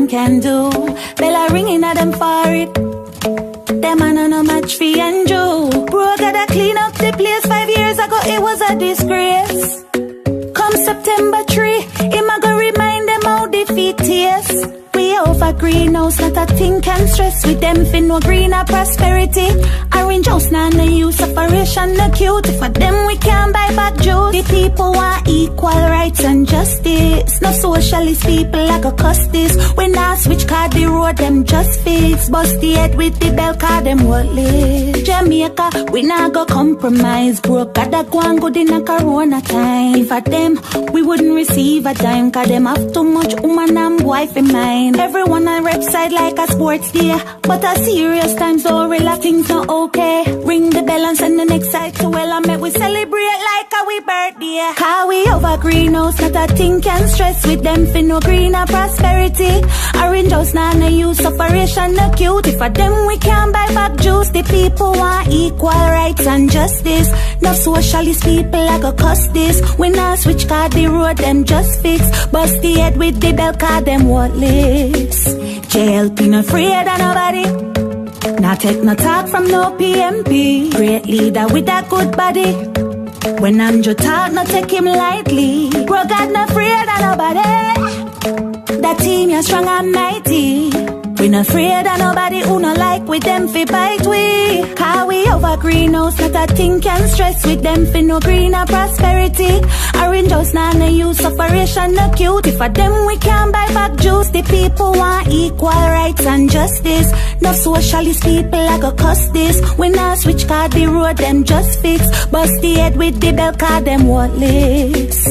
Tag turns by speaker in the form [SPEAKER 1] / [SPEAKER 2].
[SPEAKER 1] them can do. Bella ringing at them for it. Them a no match for Andrew. Bro gotta clean up the place. 5 years ago it was a disgrace. Come September 3, him a go remind them how defeat is. We over greenhouse, not a thing can stress with them for no greener prosperity. Orange house now no use separation, no cute. For them we can't buy back juice. The people want equal rights and justice. No socialist people like a cuss this. We not switch card the road, them just fix. Bust the head with the bell card, them worthless. Jamaica, we not go compromise. Broke gotta go and good in a corona time. If at them, we wouldn't receive a dime. Cause them have too much woman and wife in mind. Everyone on website like a sports day. But a serious time, so relax, things not okay. Ring the bell and send the next side to well, I met we celebrate like a we birthday. Cause we over greenhouse, not a thing can stress with them for no greener prosperity. Orange house now no use separation, no cute. If for them we can't buy back juice. The people want equal rights and justice. No socialist people like a cuss this. We not switch card the road, them just fix. Bust the head with the bell card, them worthless. JLP no afraid of nobody. Not take no talk from no PMP. Great leader with a good body. When Andrew talk, not take him lightly. Bro God no afraid of nobody. That team is strong and mighty. We not afraid of nobody who no like with them fi bite we. Cause we over greenhouse, not a thing can stress with them fi no greener prosperity. Orange house now no use separation, no cute. If for them we can't buy back juice. The people want equal rights and justice. No socialist people like a cuss this. We not switch card the road, them just fix. Bust the head with the bell card, them worthless.